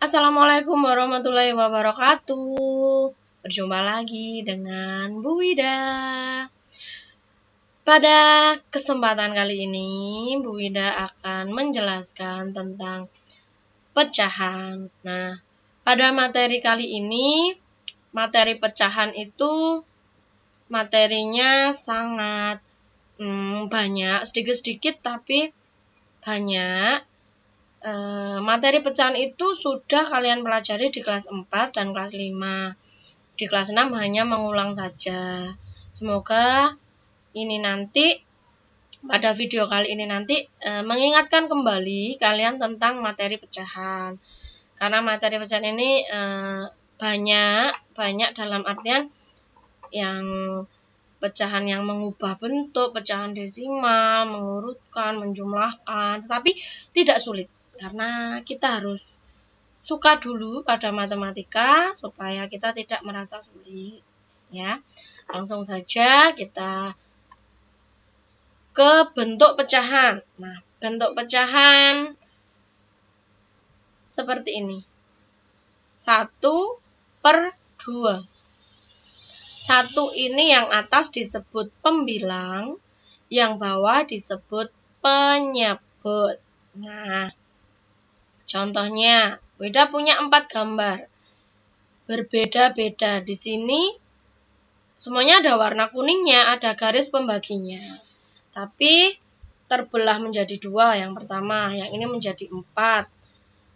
Assalamualaikum warahmatullahi wabarakatuh. Berjumpa lagi dengan Bu Wida. Pada kesempatan kali ini, Bu Wida akan menjelaskan tentang pecahan. Nah, pada materi kali ini, materi pecahan itu materinya sangat banyak, sedikit-sedikit tapi banyak. Materi pecahan itu sudah kalian pelajari di kelas 4 dan kelas 5. Di kelas 6 hanya mengulang saja. Semoga ini nanti pada video kali ini nanti mengingatkan kembali kalian tentang materi pecahan. Karena materi pecahan ini banyak dalam artian yang pecahan yang mengubah bentuk, pecahan desimal, mengurutkan, menjumlahkan, tetapi tidak sulit. Karena kita harus suka dulu pada matematika supaya kita tidak merasa sulit, ya. Langsung saja kita ke bentuk pecahan. Nah, bentuk pecahan seperti ini. 1/2. 1 ini yang atas disebut pembilang, yang bawah disebut penyebut. Nah, contohnya, Wida punya 4 gambar. Berbeda-beda. Di sini semuanya ada warna kuningnya, ada garis pembaginya. Tapi terbelah menjadi 2 yang pertama, yang ini menjadi 4.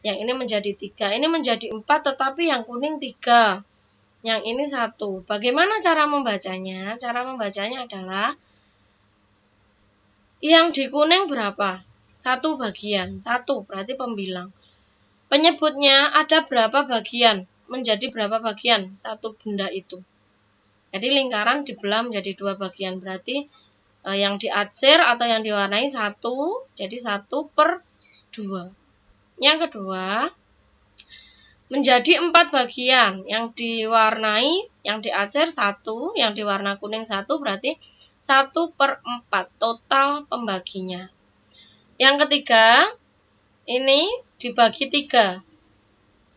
Yang ini menjadi 3. Ini menjadi 4 tetapi yang kuning 3. Yang ini 1. Bagaimana cara membacanya? Cara membacanya adalah yang di kuning berapa? 1 bagian. 1 berarti pembilang. Penyebutnya ada berapa bagian? Menjadi berapa bagian satu benda itu? Jadi lingkaran dibelah menjadi 2 bagian. Berarti yang diatsir atau yang diwarnai 1. Jadi 1/2. Yang kedua, menjadi 4 bagian. Yang diwarnai, yang diatsir 1. Yang diwarna kuning 1. Berarti 1/4 total pembaginya. Yang ketiga, ini dibagi 3.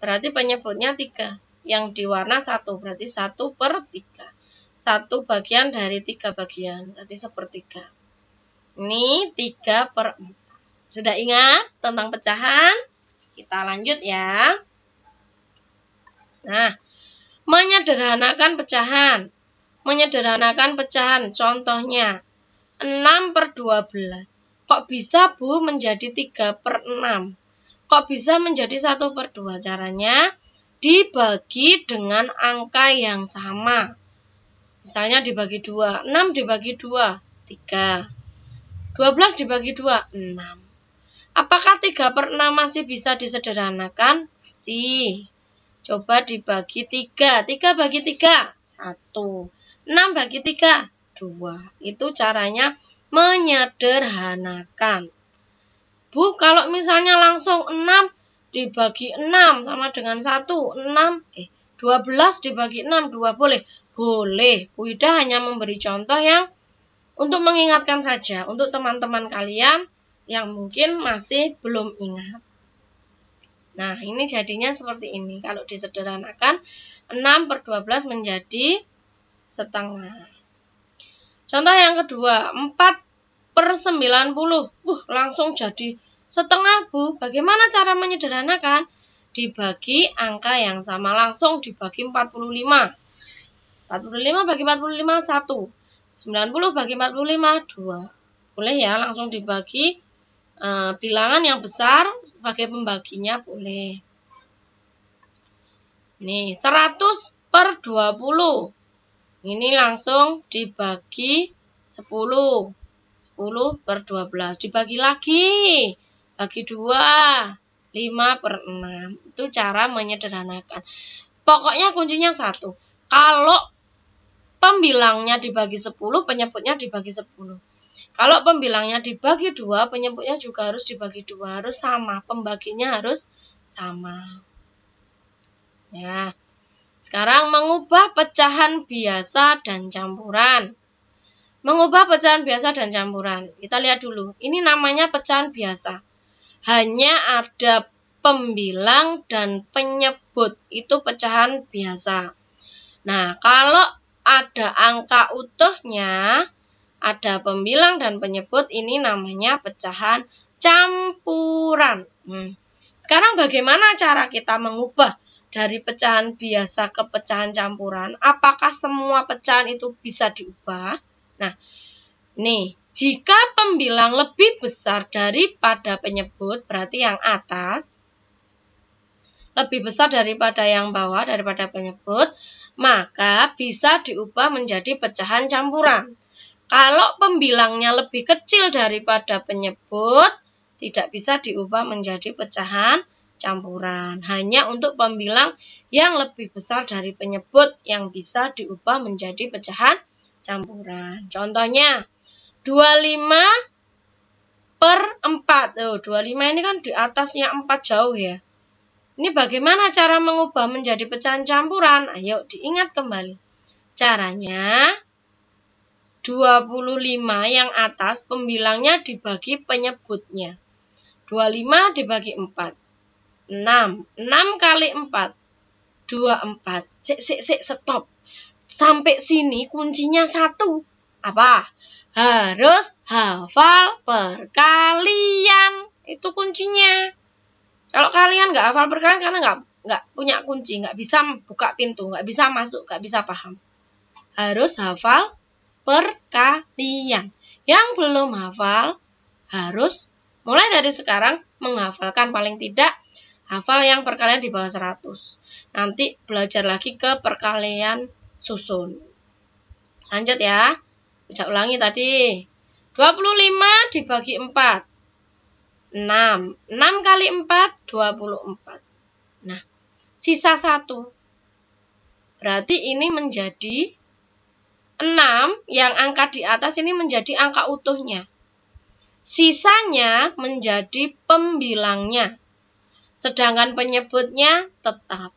Berarti penyebutnya 3. Yang diwarna 1. Berarti 1/3. 1 bagian dari 3 bagian. Berarti 1/3. Ini 3/4. Sudah ingat tentang pecahan? Kita lanjut ya. Nah, menyederhanakan pecahan. Menyederhanakan pecahan. Contohnya, 6/12. Kok bisa, Bu, menjadi 3/6? Kok bisa menjadi 1/2? Caranya dibagi dengan angka yang sama. Misalnya dibagi 2. 6 dibagi 2, 3. 12 dibagi 2, 6. Apakah 3/6 masih bisa disederhanakan? Masih. Coba dibagi 3. 3 bagi 3, 1. 6 bagi 3, 2. Itu caranya menyederhanakan. Bu, kalau misalnya langsung 6 dibagi 6 sama dengan 1, 12 dibagi 6, 2 boleh? Boleh. Bu Ida hanya memberi contoh yang untuk mengingatkan saja, untuk teman-teman kalian yang mungkin masih belum ingat. Nah, ini jadinya seperti ini. Kalau disederhanakan, 6/12 menjadi setengah. Contoh yang kedua, 4/90. Langsung jadi setengah, Bu. Bagaimana cara menyederhanakan? Dibagi angka yang sama, langsung dibagi 45. 45 bagi 45, 1. 90 bagi 45, 2. Boleh ya, langsung dibagi bilangan yang besar sebagai pembaginya boleh. Nih, 100/20. Ini langsung dibagi 10. 10/12. Dibagi lagi. Bagi 2. 5/6. Itu cara menyederhanakan. Pokoknya kuncinya 1. Kalau pembilangnya dibagi 10, penyebutnya dibagi 10. Kalau pembilangnya dibagi 2, penyebutnya juga harus dibagi 2. Harus sama. Pembaginya harus sama. Ya. Sekarang mengubah pecahan biasa dan campuran. Mengubah pecahan biasa dan campuran. Kita lihat dulu. Ini namanya pecahan biasa. Hanya ada pembilang dan penyebut. Itu pecahan biasa. Nah, kalau ada angka utuhnya, ada pembilang dan penyebut, ini namanya pecahan campuran. Sekarang bagaimana cara kita mengubah dari pecahan biasa ke pecahan campuran? Apakah semua pecahan itu bisa diubah? Nah, nih, jika pembilang lebih besar daripada penyebut, berarti yang atas lebih besar daripada yang bawah, daripada penyebut, maka bisa diubah menjadi pecahan campuran. Kalau pembilangnya lebih kecil daripada penyebut, tidak bisa diubah menjadi pecahan campuran. Hanya untuk pembilang yang lebih besar dari penyebut yang bisa diubah menjadi pecahan campuran. Contohnya, 25/4. 25 ini kan di atasnya 4 jauh ya. Ini bagaimana cara mengubah menjadi pecahan campuran? Ayo diingat kembali. Caranya, 25 yang atas pembilangnya dibagi penyebutnya. 25 dibagi 4. 6. 6 kali 4. 24. Stop. Sampai sini kuncinya 1. Apa? Harus hafal perkalian. Itu kuncinya. Kalau kalian nggak hafal perkalian karena nggak punya kunci, nggak bisa buka pintu, nggak bisa masuk, nggak bisa paham. Harus hafal perkalian. Yang belum hafal harus mulai dari sekarang menghafalkan, paling tidak hafal yang perkalian di bawah 100. Nanti belajar lagi ke perkalian susun. Lanjut ya. Kita ulangi tadi. 25 dibagi 4. 6. 6 kali 4, 24. Nah, sisa 1. Berarti ini menjadi 6, yang angka di atas ini menjadi angka utuhnya. Sisanya menjadi pembilangnya. Sedangkan penyebutnya tetap.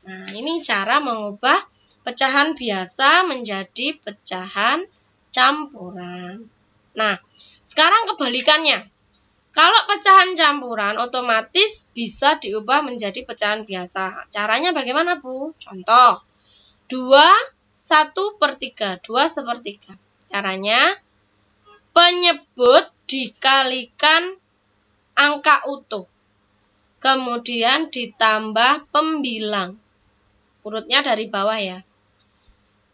Nah, ini cara mengubah pecahan biasa menjadi pecahan campuran. Nah, sekarang kebalikannya. Kalau pecahan campuran otomatis bisa diubah menjadi pecahan biasa. Caranya bagaimana, Bu? Contoh, 1/3. 2/3. Caranya, penyebut dikalikan angka utuh. Kemudian ditambah pembilang. Urutnya dari bawah ya.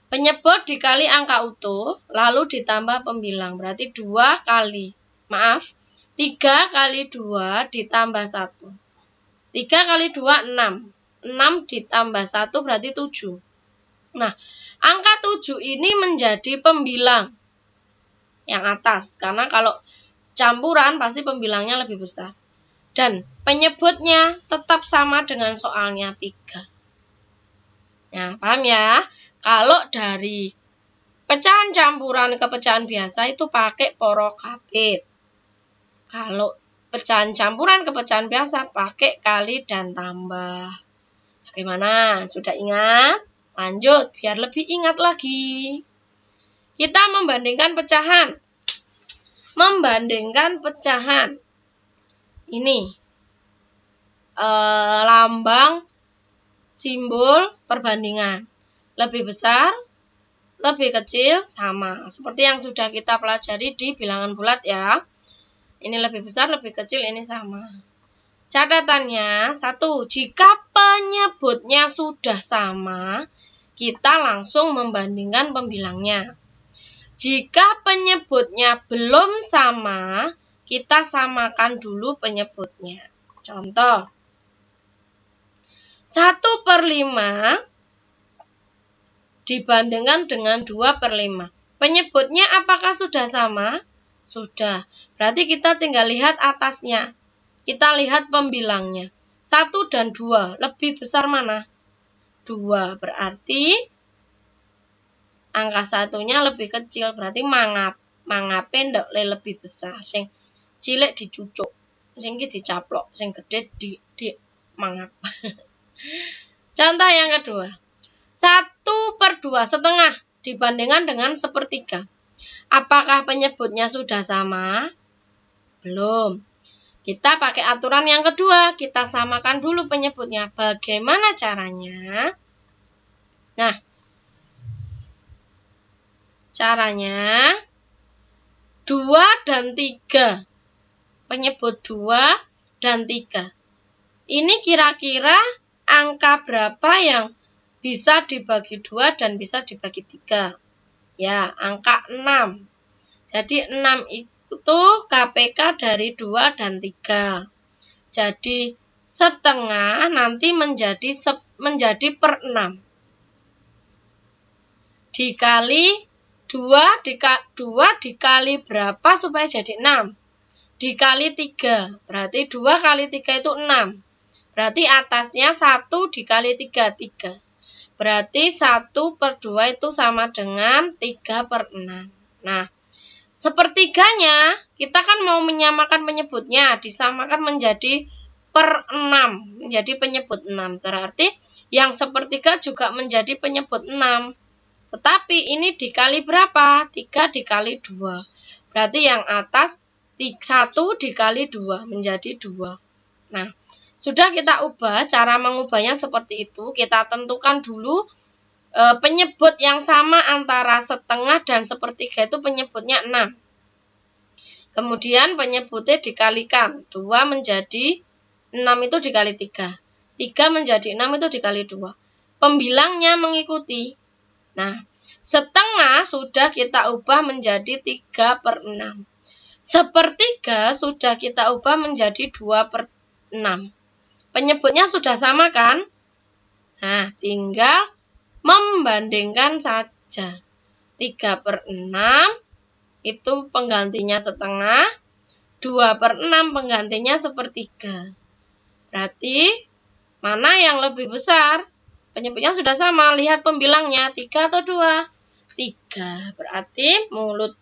Penyebut dikali angka utuh, lalu ditambah pembilang. Berarti 3 kali 2 ditambah 1. 3 kali 2, 6. 6 ditambah 1 berarti 7. Nah, angka 7 ini menjadi pembilang yang atas. Karena kalau campuran pasti pembilangnya lebih besar. Dan penyebutnya tetap sama dengan soalnya 3. Nah, paham ya? Kalau dari pecahan campuran ke pecahan biasa itu pakai porokabit. Kalau pecahan campuran ke pecahan biasa pakai kali dan tambah. Bagaimana? Sudah ingat? Lanjut, biar lebih ingat lagi. Kita membandingkan pecahan. Ini lambang simbol perbandingan. Lebih besar, lebih kecil, sama. Seperti yang sudah kita pelajari di bilangan bulat ya. Ini lebih besar, lebih kecil, ini sama. Catatannya, 1. Jika penyebutnya sudah sama, kita langsung membandingkan pembilangnya. Jika penyebutnya belum sama, kita samakan dulu penyebutnya. Contoh, 1/5 dibandingkan dengan 2/5. Penyebutnya apakah sudah sama? Sudah. Berarti kita tinggal lihat atasnya. Kita lihat pembilangnya. 1 dan 2. Lebih besar mana? 2. Berarti angka satunya lebih kecil. Berarti mangape ndak lebih besar. Sing cilik dicucuk. Sing iki dicaplok. Sing gede di mangap. Contoh yang kedua. 1/2 dibandingkan dengan 1/3. Apakah penyebutnya sudah sama? Belum. Kita pakai aturan yang kedua, kita samakan dulu penyebutnya. Bagaimana caranya? Nah, caranya 2 dan 3. Penyebut 2 dan 3. Ini kira-kira angka berapa yang bisa dibagi 2 dan bisa dibagi 3? Ya, angka 6. Jadi 6 itu KPK dari 2 dan 3. Jadi setengah nanti menjadi per 6. Dikali 2 dikali berapa supaya jadi 6? Dikali 3. Berarti 2 kali 3 itu 6. Berarti atasnya 1 dikali 3, 3. Berarti 1 per 2 itu sama dengan 3 per 6. Nah, sepertiganya, kita kan mau menyamakan penyebutnya, disamakan menjadi per 6, menjadi penyebut 6. Berarti yang sepertiga juga menjadi penyebut 6. Tetapi ini dikali berapa? 3 dikali 2. Berarti yang atas 1 dikali 2 menjadi 2. Nah, sudah kita ubah, cara mengubahnya seperti itu. Kita tentukan dulu penyebut yang sama antara setengah dan sepertiga itu penyebutnya 6. Kemudian penyebutnya dikalikan. 2 menjadi 6 itu dikali 3. 3 menjadi 6 itu dikali 2. Pembilangnya mengikuti. Nah, setengah sudah kita ubah menjadi 3 per 6. Sepertiga sudah kita ubah menjadi 2 per 6. Penyebutnya sudah sama kan? Nah, tinggal membandingkan saja. 3 per 6 itu penggantinya setengah. 2 per 6 penggantinya sepertiga. Berarti mana yang lebih besar? Penyebutnya sudah sama, lihat pembilangnya, 3 atau 2? 3, berarti mulut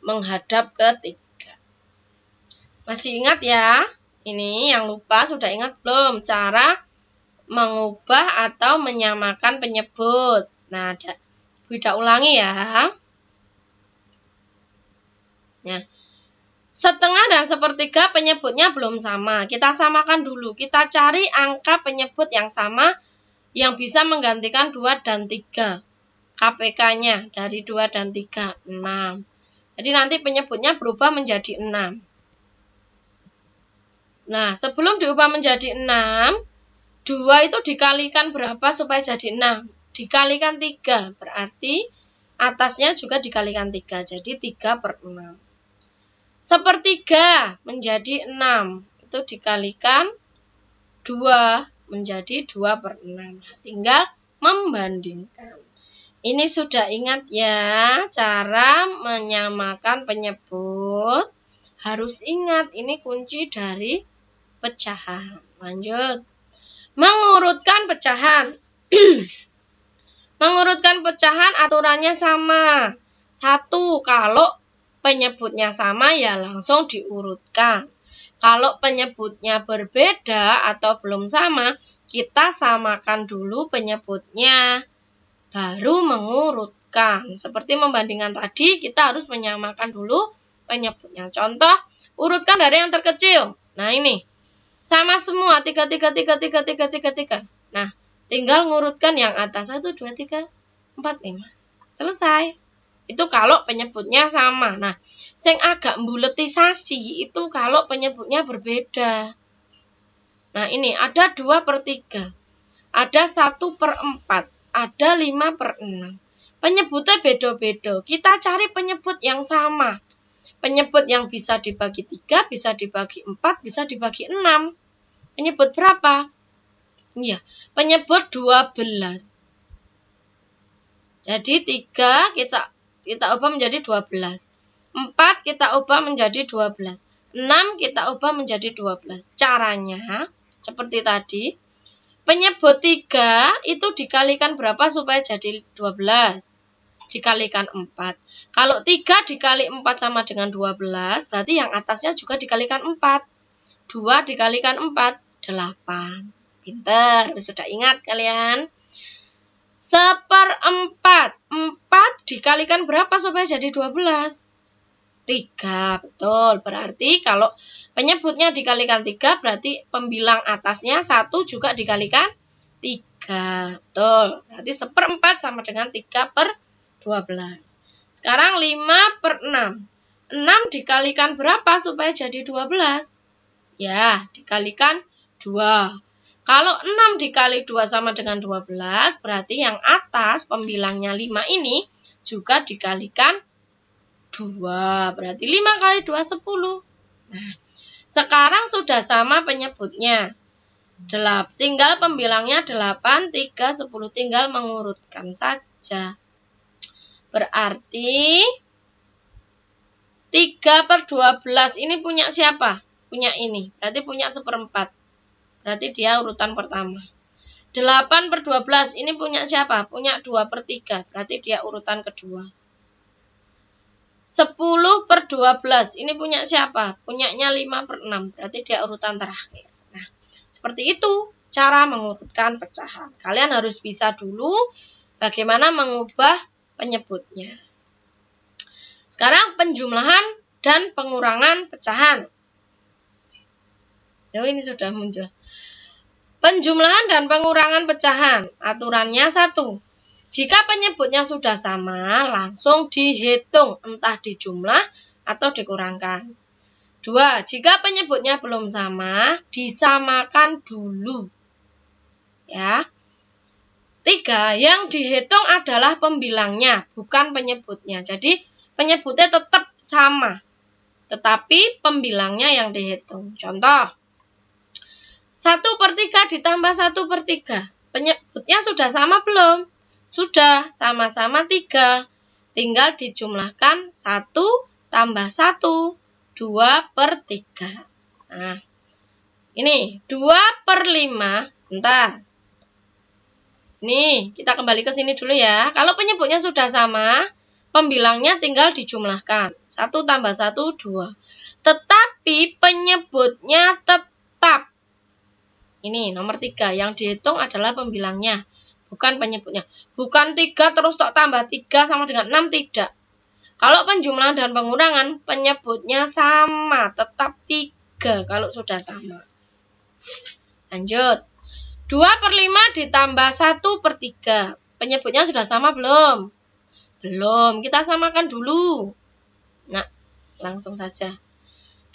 menghadap ke 3. Masih ingat ya? Ini yang lupa sudah ingat belum? Cara mengubah atau menyamakan penyebut. Nah, tidak ulangi ya. Nah, setengah dan sepertiga penyebutnya belum sama. Kita samakan dulu. Kita cari angka penyebut yang sama yang bisa menggantikan 2 dan 3. KPK-nya dari 2 dan 3, 6. Jadi nanti penyebutnya berubah menjadi 6. Nah, sebelum diubah menjadi 6, 2 itu dikalikan berapa supaya jadi 6? Dikalikan 3, berarti atasnya juga dikalikan 3, jadi 3 per 6. Sepertiga menjadi 6, itu dikalikan 2 menjadi 2 per 6. Tinggal membandingkan. Ini sudah ingat ya, cara menyamakan penyebut. Harus ingat, ini kunci dari pecahan. Lanjut. Mengurutkan pecahan. Mengurutkan pecahan aturannya sama. 1, kalau penyebutnya sama ya langsung diurutkan. Kalau penyebutnya berbeda atau belum sama, kita samakan dulu penyebutnya, baru mengurutkan. Seperti membandingkan tadi, kita harus menyamakan dulu penyebutnya. Contoh, urutkan dari yang terkecil. Nah, ini. Sama semua, 3, 3, 3, 3, 3, 3, 3. Nah, tinggal ngurutkan yang atas. 1, 2, 3, 4, 5. Selesai. Itu kalau penyebutnya sama. Nah, yang agak mbuletisasi itu kalau penyebutnya berbeda. Nah, ini ada 2 per 3. Ada 1 per 4. Ada 5 per 6. Penyebutnya beda-beda. Kita cari penyebut yang sama. Penyebut yang bisa dibagi 3, bisa dibagi 4, bisa dibagi 6. Penyebut berapa? Iya, penyebut 12. Jadi 3 kita ubah menjadi 12. 4 kita ubah menjadi 12. 6 kita ubah menjadi 12. Caranya seperti tadi. Penyebut 3 itu dikalikan berapa supaya jadi 12? Dikalikan 4. Kalau 3 dikali 4 sama dengan 12, berarti yang atasnya juga dikalikan 4. 2 dikalikan 4, 8. Pinter, sudah ingat kalian? 1/4. 4 dikalikan berapa supaya jadi 12? 3. Betul. Berarti kalau penyebutnya dikalikan 3, berarti pembilang atasnya 1 juga dikalikan 3. Betul. Berarti 1/4 sama dengan 3/12. Sekarang 5/6. 6 dikalikan berapa supaya jadi 12? Ya, dikalikan 2. Kalau 6 dikali 2 sama dengan 12, berarti yang atas pembilangnya 5 ini juga dikalikan 2. Berarti 5 kali 2, 10. Nah, sekarang sudah sama penyebutnya. Tinggal pembilangnya 8, 3, 10. Tinggal mengurutkan saja. Berarti 3/12 ini punya siapa? Punya ini. Berarti punya 1/4. Berarti dia urutan pertama. 8/12 ini punya siapa? Punya 2/3. Berarti dia urutan kedua. 10/12 ini punya siapa? Punyanya 5/6. Berarti dia urutan terakhir. Nah, seperti itu cara mengurutkan pecahan. Kalian harus bisa dulu bagaimana mengubah penyebutnya. Sekarang penjumlahan dan pengurangan pecahan. Ini sudah muncul. Penjumlahan dan pengurangan pecahan. Aturannya 1. Jika penyebutnya sudah sama, langsung dihitung, entah dijumlah atau dikurangkan. 2. Jika penyebutnya belum sama, disamakan dulu. Ya. 3. Yang dihitung adalah pembilangnya, bukan penyebutnya. Jadi, penyebutnya tetap sama, tetapi pembilangnya yang dihitung. Contoh, 1/3 ditambah 1/3. Penyebutnya sudah sama belum? Sudah, sama-sama 3. Tinggal dijumlahkan 1 tambah 1, 2/3. Nah, ini 2/5. Bentar. Nih, kita kembali ke sini dulu ya. Kalau penyebutnya sudah sama, pembilangnya tinggal dijumlahkan. 1 tambah 1, 2. Tetapi penyebutnya tetap. Ini nomor 3. Yang dihitung adalah pembilangnya, bukan penyebutnya. Bukan 3 terus tambah 3 sama dengan 6, tidak. Kalau penjumlahan dan pengurangan, penyebutnya sama. Tetap 3 kalau sudah sama. Lanjut. 2/5 ditambah 1/3. Penyebutnya sudah sama belum? Belum. Kita samakan dulu. Nah, langsung saja.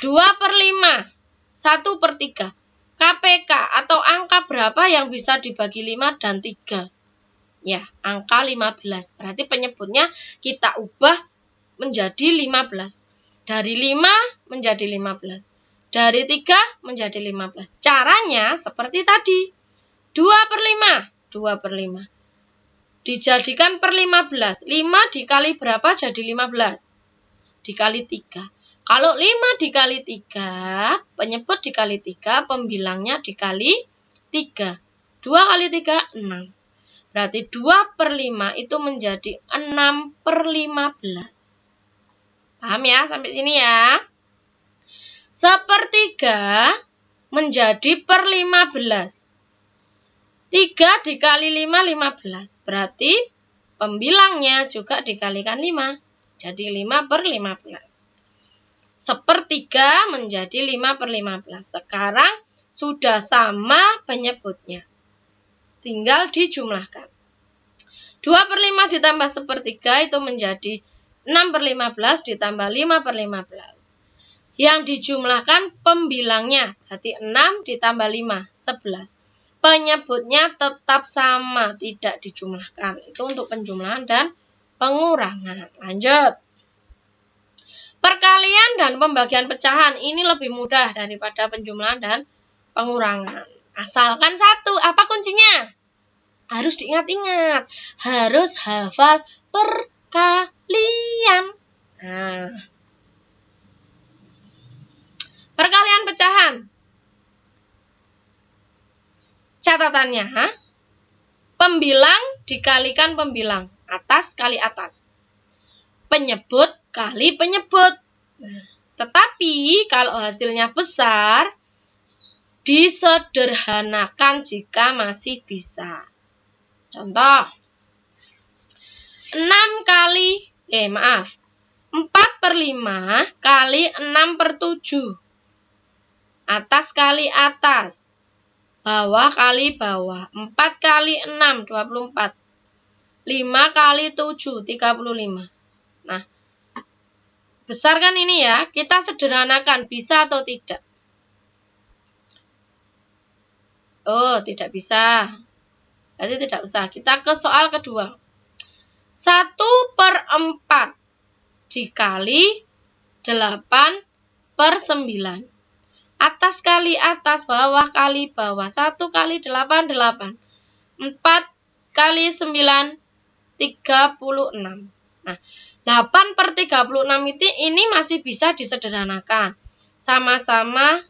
2/5. 1/3. KPK atau angka berapa yang bisa dibagi 5 dan 3? Ya, angka 15. Berarti penyebutnya kita ubah menjadi 15. Dari 5 menjadi 15. Dari 3 menjadi 15. Caranya seperti tadi. 2/5. 2/5. Dijadikan per 15. 5 dikali berapa jadi 15? Dikali 3. Kalau 5 dikali 3, penyebut dikali 3, pembilangnya dikali 3. 2 kali 3, 6. Berarti 2/5 itu menjadi 6/15. Paham ya sampai sini ya? 1/3 menjadi per 15. 3 dikali 5, 15. Berarti pembilangnya juga dikalikan 5. Jadi 5/15. 1/3 menjadi 5/15. Sekarang sudah sama penyebutnya. Tinggal dijumlahkan. 2/5 ditambah 1/3 itu menjadi 6/15 ditambah 5/15. Yang dijumlahkan pembilangnya. Berarti 6 ditambah 5, 11. Penyebutnya tetap sama, tidak dijumlahkan. Itu untuk penjumlahan dan pengurangan. Lanjut. Perkalian dan pembagian pecahan ini lebih mudah daripada penjumlahan dan pengurangan. Asalkan satu, apa kuncinya? Harus diingat-ingat. Harus hafal perkalian. Nah. Perkalian pecahan. Catatannya, pembilang dikalikan pembilang. Atas kali atas. Penyebut kali penyebut. Nah, tetapi kalau hasilnya besar, disederhanakan jika masih bisa. Contoh, 4 4/5 kali 6/7. Atas kali atas. Bawah kali bawah. 4 kali 6, 24. 5 kali 7, 35. Nah, besar kan ini ya? Kita sederhanakan, bisa atau tidak? Oh, tidak bisa. Berarti tidak usah. Kita ke soal kedua. 1/4 dikali 8/9. Atas kali atas, bawah kali bawah. 1 kali 8, 8. 4 kali 9, 36. Nah, 8/36 ini masih bisa disederhanakan. Sama-sama.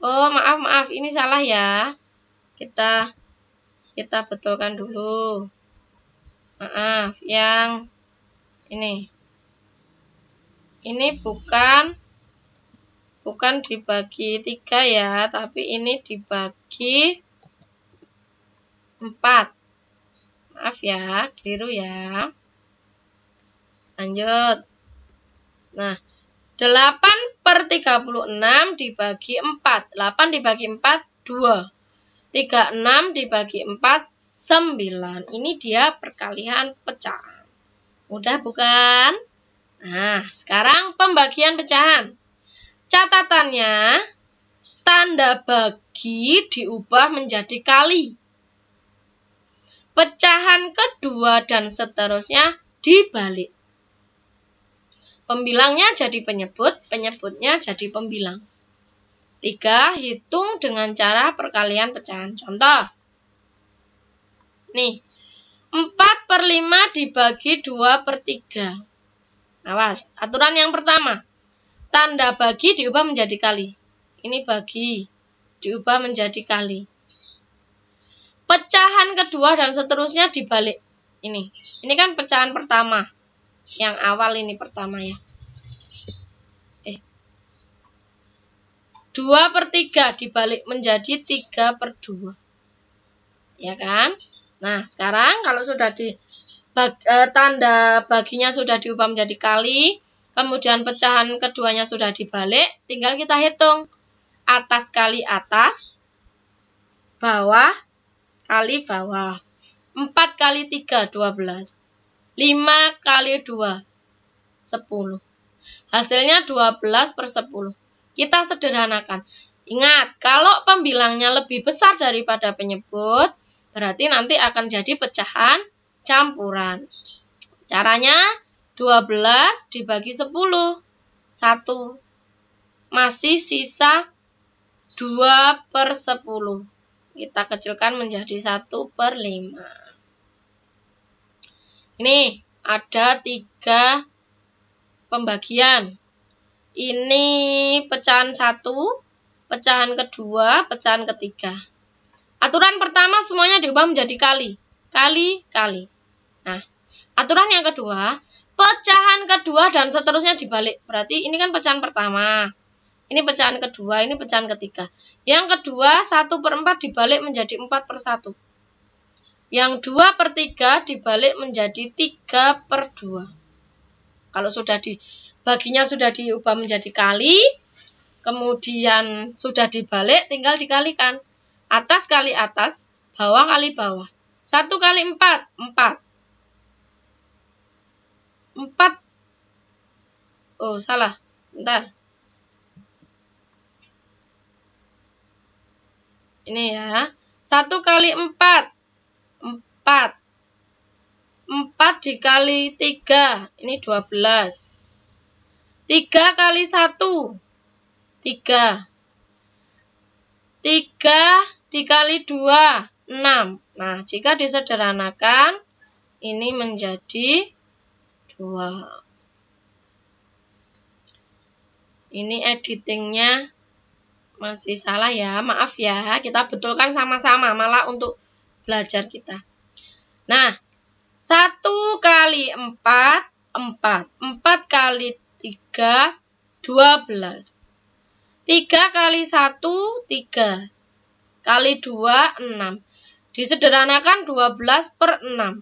Oh, maaf. Ini salah ya. Kita betulkan dulu. Maaf, yang ini. Ini bukan dibagi 3 ya, tapi ini dibagi 4. Maaf ya, keliru ya. Lanjut. Nah, 8/36 dibagi 4. 8 dibagi 4, 2. 36 dibagi 4, 9. Ini dia perkalian pecahan. Mudah bukan? Nah, sekarang pembagian pecahan. Catatannya, tanda bagi diubah menjadi kali. Pecahan kedua dan seterusnya dibalik. Pembilangnya jadi penyebut, penyebutnya jadi pembilang. 3. Hitung dengan cara perkalian pecahan. Contoh. Nih, 4/5 dibagi 2/3. Awas, aturan yang pertama. Tanda bagi diubah menjadi kali. Ini bagi, diubah menjadi kali. Pecahan kedua dan seterusnya dibalik. Ini kan pecahan pertama. Yang awal ini pertama ya. 2/3 dibalik menjadi 3/2. Ya kan? Nah, sekarang kalau sudah tanda baginya sudah diubah menjadi kali, kemudian pecahan keduanya sudah dibalik, tinggal kita hitung. Atas kali atas, bawah kali bawah. 4 kali 3, 12. 5 kali 2, 10. Hasilnya 12/10. Kita sederhanakan. Ingat, kalau pembilangnya lebih besar daripada penyebut, berarti nanti akan jadi pecahan campuran. Caranya 12 dibagi 10. 1. Masih sisa 2/10. Kita kecilkan menjadi 1/5. Ini ada 3 pembagian. Ini pecahan 1, pecahan kedua, pecahan ketiga. Aturan pertama semuanya diubah menjadi kali. Kali. Nah, aturan yang kedua, pecahan kedua dan seterusnya dibalik. Berarti ini kan pecahan pertama. Ini pecahan kedua, ini pecahan ketiga. Yang kedua, 1/4 dibalik menjadi 4/1. Yang 2/3 dibalik menjadi 3/2. Kalau sudah baginya sudah diubah menjadi kali, kemudian sudah dibalik, tinggal dikalikan. Atas kali atas, bawah kali bawah. 1 kali 4, 4. 4. Oh, salah. Bentar. Ini ya. 1 kali 4, 4. 4 dikali 3, ini 12. 3 kali 1, 3. 3 dikali 2, 6. Nah, jika disederhanakan, ini menjadi 2. Ini editingnya masih salah ya, maaf ya. Kita betulkan sama-sama, malah untuk belajar kita. Nah, 1 kali 4, 4. 4 kali 3, 12. 3 kali 1, 3. Kali 2, 6. Disederhanakan 12/6.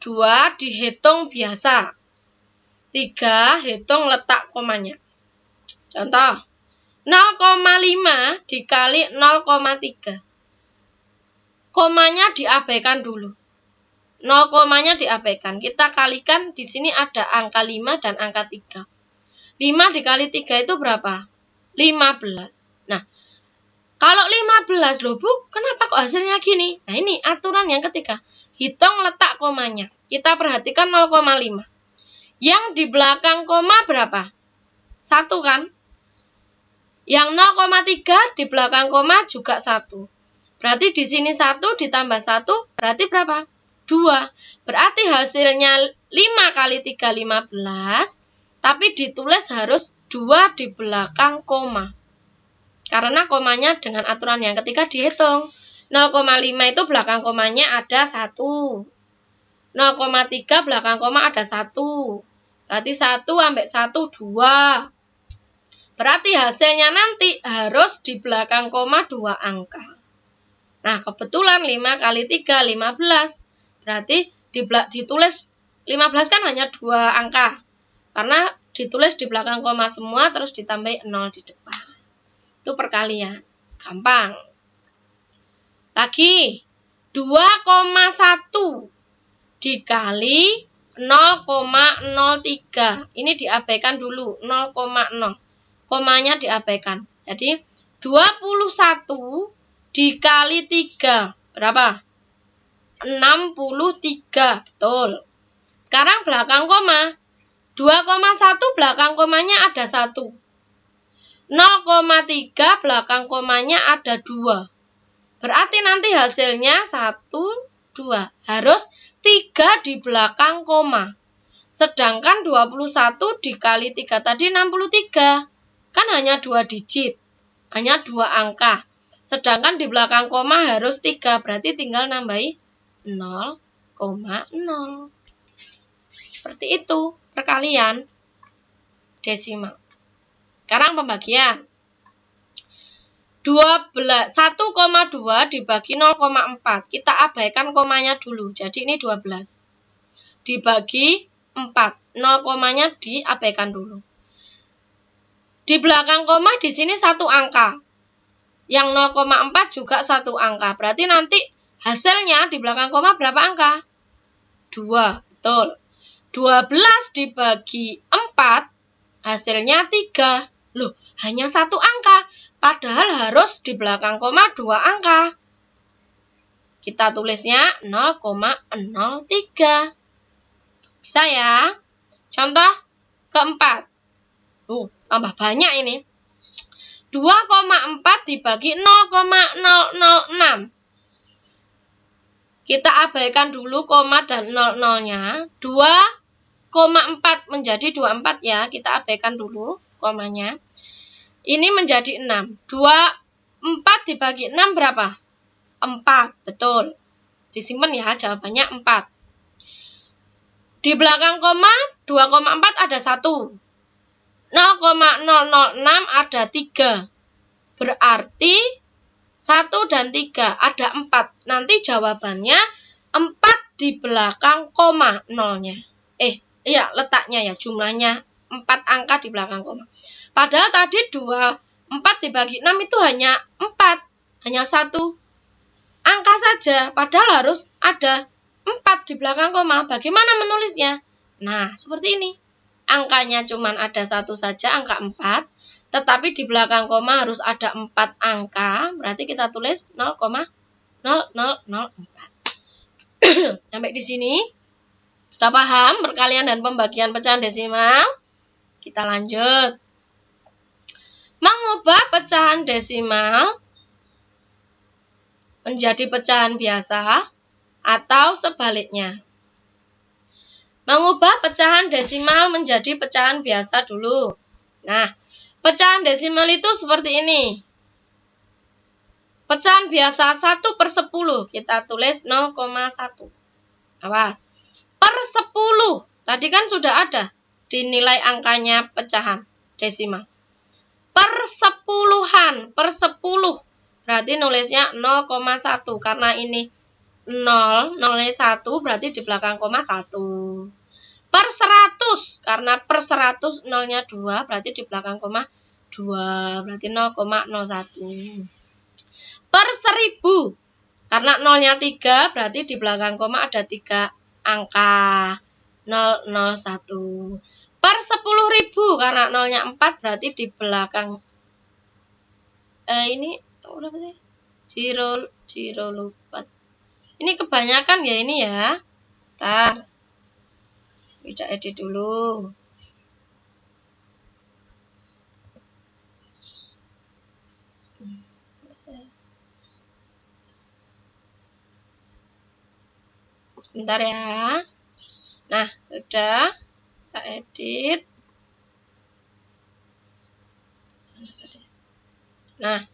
2 dihitung biasa. 3 hitung letak komanya. Contoh, 0,5 dikali 0,3. Komanya diabaikan dulu. 0 komanya diabaikan. Kita kalikan, di sini ada angka 5 dan angka 3. 5 dikali 3 itu berapa? 15. Nah, kalau 15 loh Bu, kenapa kok hasilnya gini? Nah ini aturan yang ketiga. Hitung letak komanya. Kita perhatikan 0,5. Yang di belakang koma berapa? 1 kan? Yang 0,3 di belakang koma juga 1. Berarti di sini 1 ditambah 1 berarti berapa? 2. Berarti hasilnya 5 kali 3, 15. Tapi ditulis harus 2 di belakang koma. Karena komanya dengan aturan yang ketiga dihitung. 0,5 itu belakang komanya ada 1. 0,3 belakang koma ada 1. Berarti 1 sampai 1, 2. Berarti hasilnya nanti harus di belakang koma 2 angka. Nah, kebetulan 5 kali 3, 15. Berarti ditulis 15 kan hanya 2 angka. Karena ditulis di belakang koma semua, terus ditambahin 0 di depan. Itu perkalian. Gampang. Lagi, 2,1 dikali 0,03. Ini diabaikan dulu, 0,0. Komanya diabaikan. Jadi 21 dikali 3. Berapa? 63. Betul. Sekarang belakang koma. 2,1 belakang komanya ada 1. 0,3 belakang komanya ada 2. Berarti nanti hasilnya 1, 2. Harus 3 di belakang koma. Sedangkan 21 dikali 3 tadi 63. Kan hanya 2 digit, hanya 2 angka. Sedangkan di belakang koma harus 3, berarti tinggal nambahi 0,0. Seperti itu, perkalian desimal. Sekarang pembagian. 1,2 dibagi 0,4. Kita abaikan komanya dulu, jadi ini 12. Dibagi 4, 0 komanya diabaikan dulu. Di belakang koma di sini 1 angka. Yang 0,4 juga 1 angka. Berarti nanti hasilnya di belakang koma berapa angka? 2. Betul. 12 dibagi 4 hasilnya 3. Loh, hanya 1 angka. Padahal harus di belakang koma 2 angka. Kita tulisnya 0,03. Bisa ya? Contoh keempat. Tambah banyak ini. 2,4 dibagi 0,006. Kita abaikan dulu koma dan 00-nya. 2,4 menjadi 24 ya. Kita abaikan dulu komanya. Ini menjadi 6. 4 dibagi 6 berapa? 4. Betul. Disimpan ya, jawabannya 4. Di belakang koma 2,4 ada 1. 0,006 ada 3. Berarti 1 dan 3 ada 4. Nanti jawabannya 4 di belakang koma 0-nya. Iya, letaknya ya, jumlahnya 4 angka di belakang koma. Padahal tadi 4 dibagi 6 itu hanya 4. Hanya 1 angka saja. Padahal harus ada 4 di belakang koma. Bagaimana menulisnya? Nah, seperti ini. Angkanya cuma ada 1 saja, angka 4. Tetapi di belakang koma harus ada 4 angka. Berarti kita tulis 0,0004. Sampai di sini. Sudah paham perkalian dan pembagian pecahan desimal? Kita lanjut. Mengubah pecahan desimal menjadi pecahan biasa atau sebaliknya. Mengubah pecahan desimal menjadi pecahan biasa dulu. Nah, pecahan desimal itu seperti ini. Pecahan biasa 1/10. Kita tulis 0,1. Awas. Per 10. Tadi kan sudah ada di nilai angkanya pecahan desimal. Per 10-an. Per 10. Berarti nulisnya 0,1. Karena ini nolnya 1 berarti di belakang koma 1. Per 100, karena per 100 nolnya 2 berarti di belakang koma 2, berarti 0,01. Per 1000, karena nolnya 3 berarti di belakang koma ada 3 angka, 001. Per 10.000, karena nolnya 4 berarti di belakang ini berapa sih? Zero lupa. Ini kebanyakan ya ini ya. Ntar kita edit dulu. Sebentar ya. Nah, sudah. Kita edit. Nah,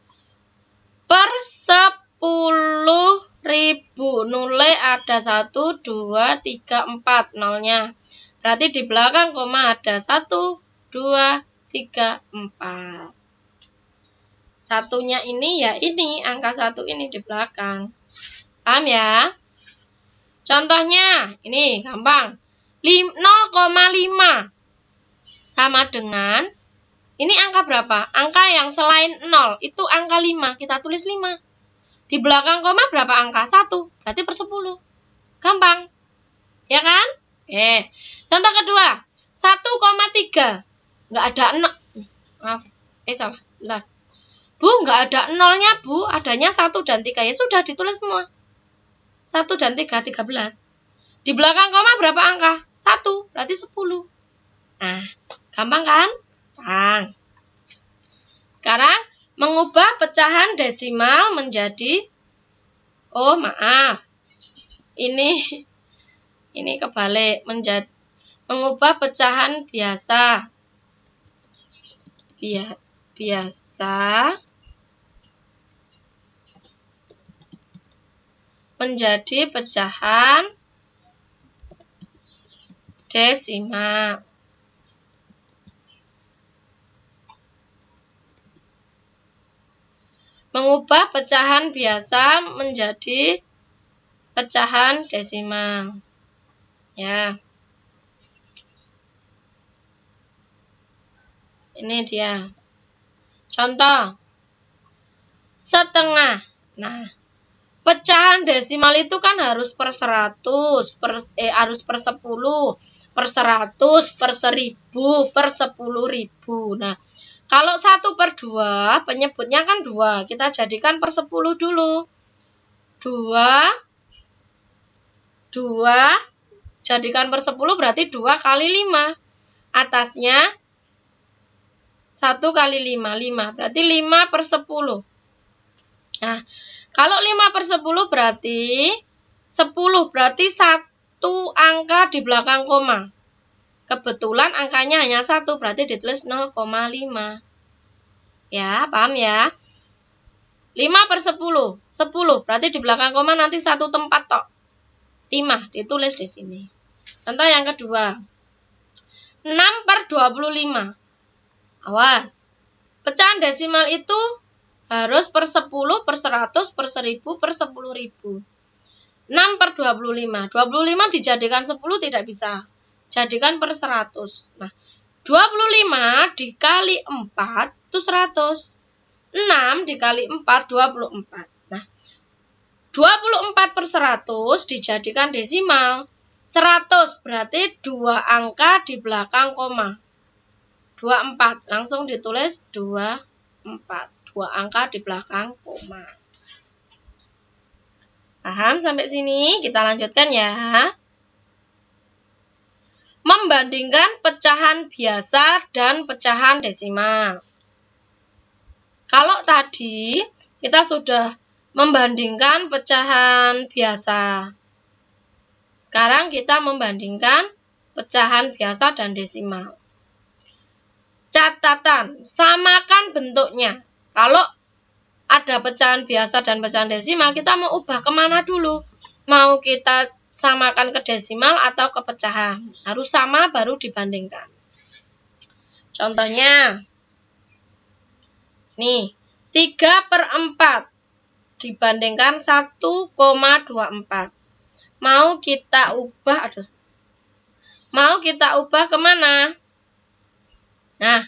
per 10.000 nolnya ada 1, 2, 3, 4 nolnya. Berarti di belakang koma ada 1, 2, 3, 4. Satunya ini ya ini, angka 1 ini di belakang. Paham ya? Contohnya, ini gampang. 0,5 sama dengan, ini angka berapa? Angka yang selain 0, itu angka 5. Kita tulis 5. Di belakang koma berapa angka? 1. Berarti per 10. Gampang. Ya kan? Contoh kedua. 1,3. Nggak ada 0. Maaf. Salah. Bentar. Bu, nggak ada nolnya, Bu. Adanya 1 dan 3. Ya sudah, ditulis semua. 1 dan 3, 13. Di belakang koma berapa angka? 1. Berarti 10. Nah, gampang kan? Sekarang, mengubah pecahan desimal menjadi, oh maaf, ini kebalik, mengubah pecahan biasa menjadi pecahan desimal. Mengubah pecahan biasa menjadi pecahan desimal. Ya. Ini dia. Contoh. Setengah. Nah, pecahan desimal itu kan harus per 100, harus per 10, per 100, per 1000, per 10.000. Nah, kalau 1/2, penyebutnya kan 2. Kita jadikan per 10 dulu. 2 jadikan per 10 berarti 2 kali 5. Atasnya 1 kali 5, 5. Berarti 5 per 10. Nah, kalau 5 per 10 berarti 10 berarti 1 angka di belakang koma. Kebetulan angkanya hanya 1, berarti ditulis 0,5. Ya, paham ya? 5 per 10. 10 berarti di belakang koma nanti 1 tempat tok. 5 ditulis di sini. Contoh yang kedua. 6 per 25. Awas. Pecahan desimal itu harus per 10, per 100, per 1000, per 10.000. 6 per 25. 25 dijadikan 10 tidak bisa. Jadikan per 100. Nah, 25 dikali 4 itu 100. 6 dikali 4, 24. Nah, 24 per 100 dijadikan desimal. 100 berarti 2 angka di belakang koma. 24. Langsung ditulis 24. 2 angka di belakang koma. Paham sampai sini? Kita lanjutkan ya. Membandingkan pecahan biasa dan pecahan desimal. Kalau tadi kita sudah membandingkan pecahan biasa. Sekarang kita membandingkan pecahan biasa dan desimal. Catatan, samakan bentuknya. Kalau ada pecahan biasa dan pecahan desimal, kita mau ubah kemana dulu? Mau kita samakan ke desimal atau ke pecahan? Harus sama baru dibandingkan. Contohnya, nih, 3/4. dibandingkan 1,24. Mau kita ubah kemana? Nah,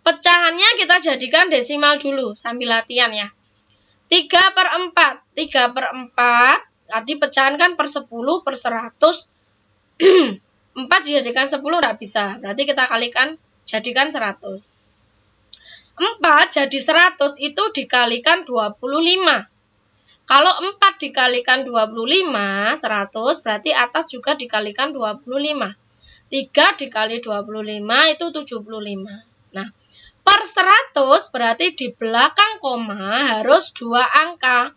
pecahannya kita jadikan desimal dulu sambil latihan ya. 3/4. 3/4 tadi pecahan kan per 10 per 100. 4 dijadikan 10 nggak bisa. Berarti kita kalikan jadikan 100. 4 jadi 100 itu dikalikan 25. Kalau 4 dikalikan 25, 100 berarti atas juga dikalikan 25. 3 dikali 25 itu 75. Nah, per 100 berarti di belakang koma harus 2 angka.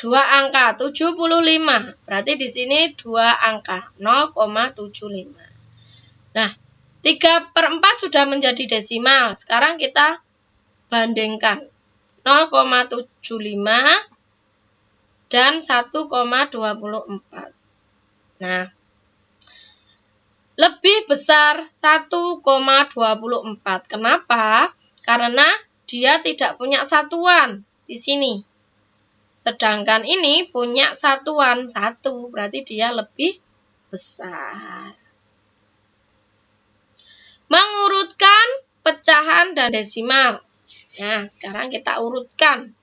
2 angka 75. Berarti di sini 2 angka 0,75. Nah, 3/4 sudah menjadi desimal. Sekarang kita bandingkan 0,75 dan 1,24. Nah, lebih besar 1,24. Kenapa? Karena dia tidak punya satuan di sini. Sedangkan ini punya satuan 1, berarti dia lebih besar. Mengurutkan pecahan dan desimal. Nah, sekarang kita urutkan.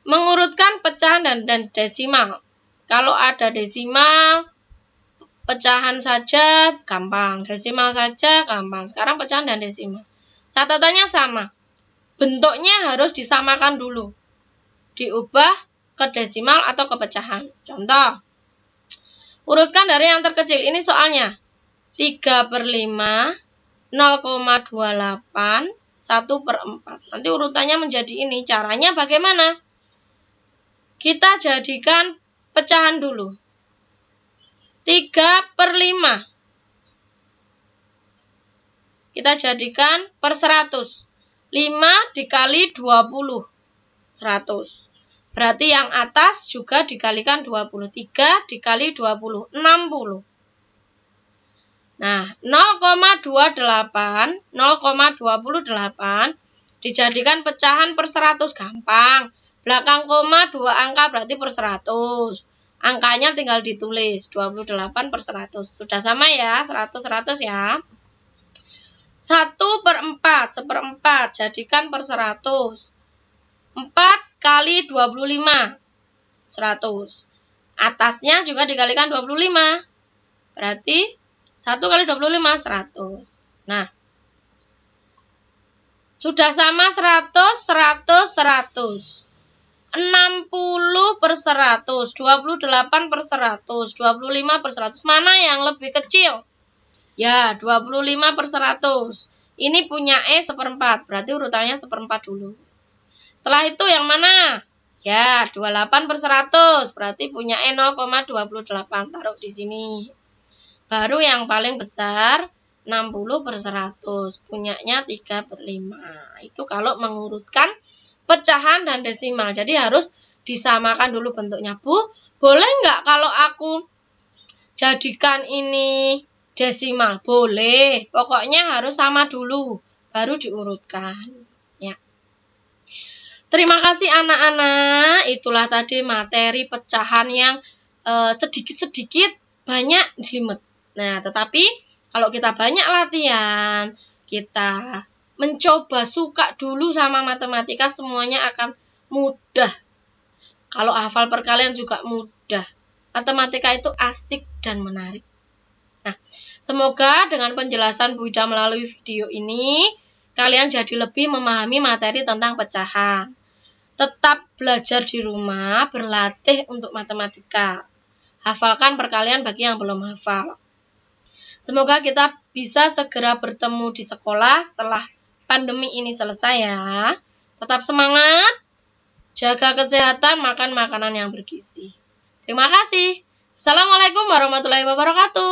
Mengurutkan pecahan dan desimal. Kalau ada desimal, pecahan saja gampang, desimal saja gampang. Sekarang pecahan dan desimal. Catatannya sama. Bentuknya harus disamakan dulu. Diubah ke desimal atau ke pecahan. Contoh. Urutkan dari yang terkecil. Ini soalnya. 3/5, 0,28, 1/4. Nanti urutannya menjadi ini. Caranya bagaimana? Kita jadikan pecahan dulu. 3/5. Kita jadikan per 100. 5 dikali 20. 100. Berarti yang atas juga dikalikan 20. 3 dikali 20. 60. Nah, 0,28 dijadikan pecahan per 100. Gampang. Belakang koma 2 angka berarti per 100. Angkanya tinggal ditulis. 28 per 100. Sudah sama ya? 100 ya. 1/4. 1/4 jadikan per 100. 4 kali 25. 100. Atasnya juga dikalikan 25. Berarti 1 kali 25, 100. Nah, sudah sama 100, 100, 100. 60 per 100, 28 per 100, 25 per 100. Mana yang lebih kecil? Ya, 25 per 100. Ini punya E 1/4, berarti urutannya 1/4 dulu. Setelah itu yang mana? Ya, 28 per 100, berarti punya E 0,28. Taruh di sini. Baru yang paling besar 60 per 100, punyanya 3/5. Itu kalau mengurutkan pecahan dan desimal. Jadi harus disamakan dulu bentuknya. Bu, boleh nggak kalau aku jadikan ini desimal? Boleh. Pokoknya harus sama dulu, baru diurutkan. Ya. Terima kasih anak-anak. Itulah tadi materi pecahan yang sedikit-sedikit banyak jelimet. Nah, tetapi kalau kita banyak latihan, kita mencoba suka dulu sama matematika, semuanya akan mudah. Kalau hafal perkalian juga mudah. Matematika itu asik dan menarik. Nah, semoga dengan penjelasan Bu Ida melalui video ini, kalian jadi lebih memahami materi tentang pecahan. Tetap belajar di rumah, berlatih untuk matematika. Hafalkan perkalian bagi yang belum hafal. Semoga kita bisa segera bertemu di sekolah setelah pandemi ini selesai ya. Tetap semangat, jaga kesehatan, makan makanan yang bergizi. Terima kasih. Assalamualaikum warahmatullahi wabarakatuh.